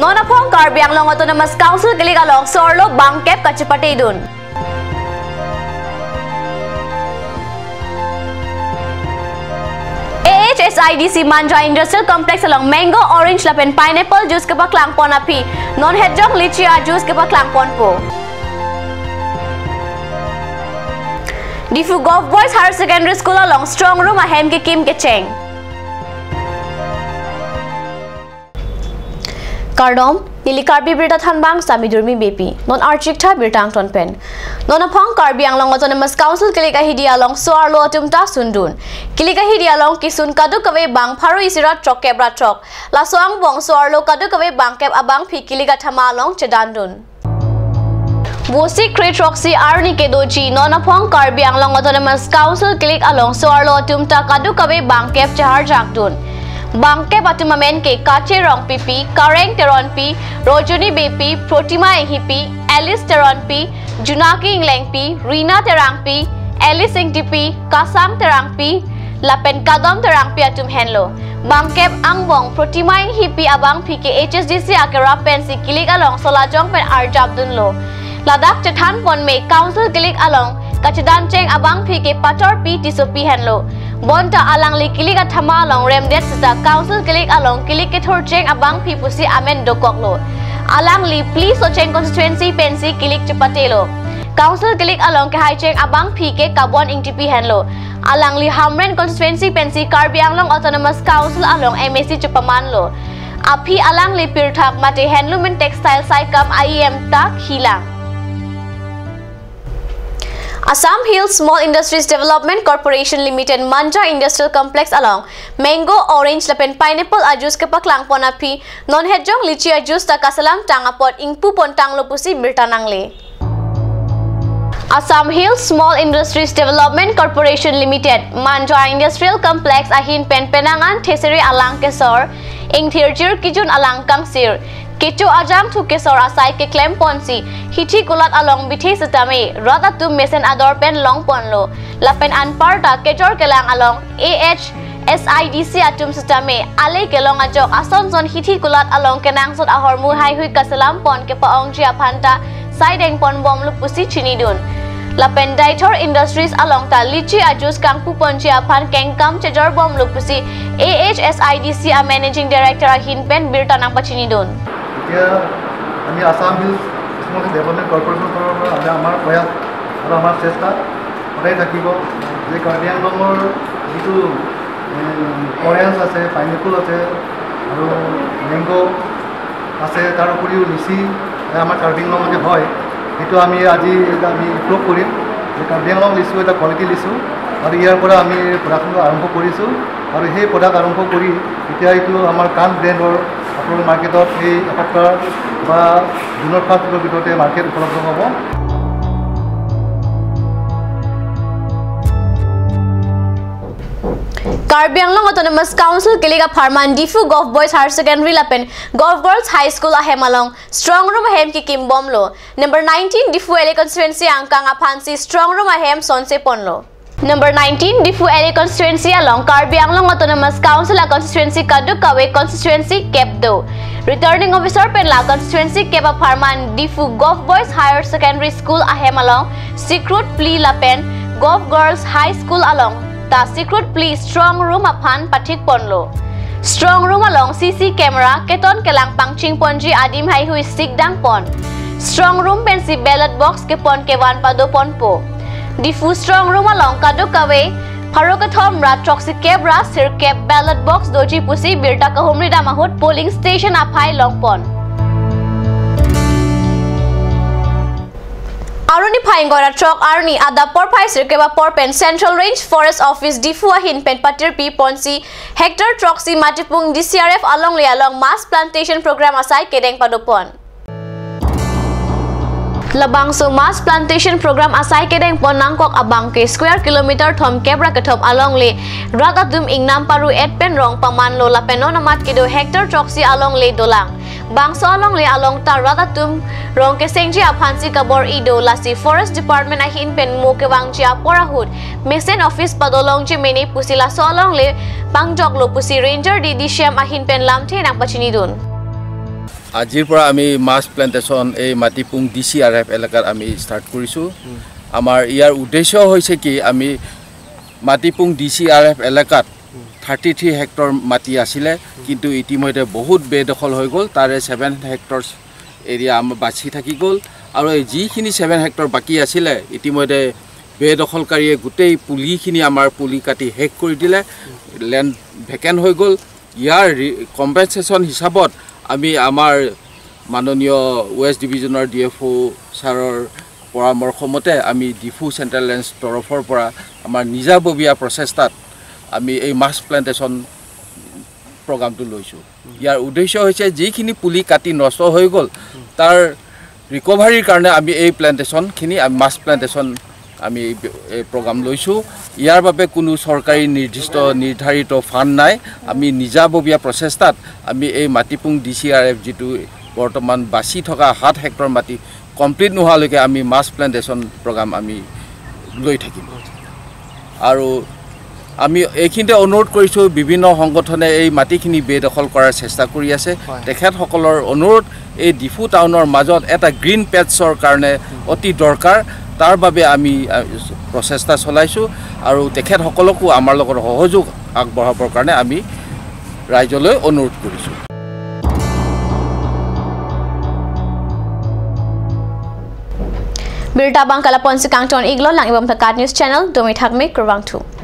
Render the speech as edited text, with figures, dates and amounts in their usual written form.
Nonapong Karbiang Long Autonomous Council kilig along Sorlo Bangkep Kachipati dun. AHSIDC Manja Industrial Complex along mango, orange, lapen pineapple juice ke paklang pon api. Non hedjong lychee juice ke paklang pon po. Difu Golf Boys Higher Secondary School along strong room ahem ke Kim ke Cheng. Kardom Nilikarbi Birta Thanbang Sami Durmi Bepi Non Archikta Birtang Tonpen Non Apong Karbiang Long Autonomous Council Kilika Hidi along Soarlo Tumta Sundun Kilika Hidi along Kisun Kadu Kave Bang Paru Isira Trok Kebra Trok La Soang Bong Soarlo Kadu Kave Bang Keb Abang Pi Kilika Thama along Chedandun Bosi Kre Troxy Arni Kedochi Non Apong Karbiang Long Autonomous Council Kilik along Soarlo Tumta Kadu Kave Bang Keb Chahar Jakdun Bangke Batumamen ke Kache Rong Pipi, Kareng Teron Pi, Rojuni Bepi, Protima Ehipi, Alice Teron Pi, Junaki Ingleng Pi, Rina Terang Pi, Alice Ingti Pi, Kasang Terang Pi, Lapen Kadom Terang Pi Atum Henlo. Bangke Angbong, Protima Ehipi Abang Pi ke HSDC Akera Pensi Kilik along Solajong Pen Arjab Dunlo. Ladak Chethan Pon Me Council Kilik along Kachedan Cheng Abang Pi ke Pator Pi Tisopi Henlo. Bonta alang li kilik at thama along remdet sa council kilik along kilik ke thorcheng abang pipusi amen dokoklo alang li please ocheng constituency pensi kilik chapatelo council kilik along ke haicheng abang pi ke kabon ingtipi henlo alang li hamren constituency pensi Karbiang Long Autonomous Council along MSC chupamanlo api alang li pirthak mate handloom and textile saikam IEM tak hilang Assam Hills Small Industries Development Corporation Limited Manja Industrial Complex along mango, orange, lapen pineapple ajus ke paklang ponapi non hedjong lychee ajus ta kasalam tangapot ingpu pontang lopusi birtanangle Assam Hills Small Industries Development Corporation Limited Manja Industrial Complex ahin penpenangan theseri alang kesor ing thirjir kijun alang kangsir Kichu ajang tu kesor asai ke claim ponsi hithi kulat along bithi setame rata tu mesen ador pen long ponlo lapen anparta kechor kelang along AHSIDC atum setame ale kelong ajok asonson hithi kulat along kenang sot ahor mu hai hui kasalam pon ke paong jia phanta sideng pon bom lu pusi chinidun lapen Daitor Industries along ta lychee ajus kangpu ponjia phan kengkam chejor bom lu pusi AHSIDC a managing director ahin pen birtanang pachinidun আমি Assam hills small development corporation আমার প্রয়াস আর আমার চেষ্টা সদায় থাকিব যে কাৰ্বি আংলঙৰ যিটো অৰেঞ্জ আছে পাইনএপল আছে আৰু মেংগো আছে তাৰ উপৰিও লিচি আমাৰ কাৰ্বি আংলঙতে হয় সেইটো আমি আজি আমি প্ৰয়োগ কৰিম যে কাৰ্বি আংলং লিচু এটা কোৱালিটি লিচু আৰু ইয়াৰ পৰা আমি প্ৰডাকশ্যন আৰম্ভ কৰিছোঁ আৰু সেই প্ৰডাক্ট আৰম্ভ কৰি এতিয়া এইটো আমাৰ কান ব্ৰেণ্ডৰ আপোনাৰ মাৰ্কেটত এই এসপ্তাহ বা জুনৰ ফাৰ্ষ্টৰ ভিতৰতে মাৰ্কেট উপলব্ধ হ'ব Karbiang Long Autonomous Council Kiliga Farman Difu Golf Boys Higher Secondary Lapen Golf Girls High School ahem along strong room ahem ki Kim Bomlo number 19 Difu LA constituency angkang aphansi strong room ahem Sonse Ponlo Number 19 Difu LA constituency along Karbiang Long Autonomous Council a constituency Kadukawe constituency Kepdo Returning Officer Penla constituency Kepa Farman Difu Golf Boys Higher Secondary School ahem along Secret Plea Lapen Golf Girls High School along Ta Secret Plea Strong Room aphan Pathik Ponlo Strong Room along CC camera Keton Kelang Pangching Ponji Adim Hai Hui Sikdang Pon Strong Room pensi ballot box ke pon kewan pado pon po Difu Strong Room along Kadukawe Harokathom Ratroxy Kebra Sirkep ballot box doji pusi birta kahumri damahut polling station aphai longpon Aruni Phaingora Trok Arni Ada Porpai Sirkeba Porpen Central Range Forest Office Difu ahin pen patir pi ponsi Hector Troxy Matipung DCRF along le along mass plantation program asai kedeng padopon Labang so mass plantation program asai kedeng ponangkok abang ke square kilometer thom kebra kathom along le ragadum ingnam paru etpen rong paman lo lapenon amat kido Hector Troxy along le dolang Bangso along le along ta ragatum rong ke sengji aphansi kabor ido lasi forest department ahin pen mo ke wangji aporahut mesen office padolong je meni pusila so along le bangjok lo pusi ranger di disham ahin pen lamthe nang pachinidun আজিৰ পৰা আমি মাছ plantation এই মাটিপুং DCRF এলেকাত আমি start কৰিছোঁ আমাৰ ইয়াৰ উদ্দেশ্য হৈছে কি আমি মাটিপুং DCRF এলেকাত 33 হেক্টৰ মাটি আছিলে কিন্তু ইতিমধ্যে বহুত বেদখল হৈ গ'ল তাৰে 7 হেক্টৰ এৰিয়া আমাৰ বাছি থাকি গ'ল আৰু এই যিখিনি 7 হেক্টৰ বাকি আছিলে ইতিমধ্যে বেদখলকাৰীয়ে গোটেই পুলিখিনি আমাৰ পুলি কাটি শেষ কৰি দিলে ল্যান্ড ভেকেন্ট হৈ গ'ল ইয়াৰ কম্পেনসেশন হিচাপত আমি আমাৰ মাননীয় ওয়েস্ট ডিভিজনৰ DFO ছাৰৰ পৰামৰ্শ মতে আমি ডিফু সেন্ট্ৰেল লেন্স তৰফৰ পৰা আমাৰ নিজাববীয়া প্ৰচেষ্টাত আমি এই মাছ প্লান্টেশ্যন প্ৰগ্ৰামটো লৈছো ইয়াৰ উদ্দেশ্য হৈছে যিখিনি পুলি কাটি নষ্ট হৈ গ'ল তাৰ ৰিকভাৰীৰ কাৰণে আমি এই প্লান্টেশ্যনখিনি মাছ প্লান্টেশ্যন আমি এই প্ৰগ্ৰাম লৈছো ইয়াৰ বাবে কোনো চৰকাৰী নিৰ্ধাৰিত ফাণ্ড নাই আমি নিজাববীয়া প্ৰচেষ্টাত আমি এই মাটিপুং DCRF যেটো বৰ্তমান বাছি থকা 7 হেক্টৰ মাটি কমপ্লিট নোহালৈকে আমি মাছ প্লান্টেশ্যন প্ৰগ্ৰাম আমি লৈ থাকিম আৰু আমি এইখিনিতে অনুৰোধ কৰিছো বিভিন্ন সংগঠনে এই মাটিখিনি বেদখল কৰাৰ চেষ্টা কৰি আছে তেখেতসকলৰ অনুৰোধ এই ডিফু টাউনৰ মাজত এটা গ্ৰীণ পেটছৰ কাৰণে অতি দৰকাৰ তাৰ বাবে আমি প্ৰচেষ্টা চলাইছো আৰু তেখেতসকলকো আমাৰ লগত সহযোগ আগবঢ়াবৰ কাৰণে আমি ৰাইজলৈ অনুৰোধ কৰিছো Birta Bangkala Ponsi Kangton Iglo lang ibang Plakat News Channel Dumi Thakme Kurwang 2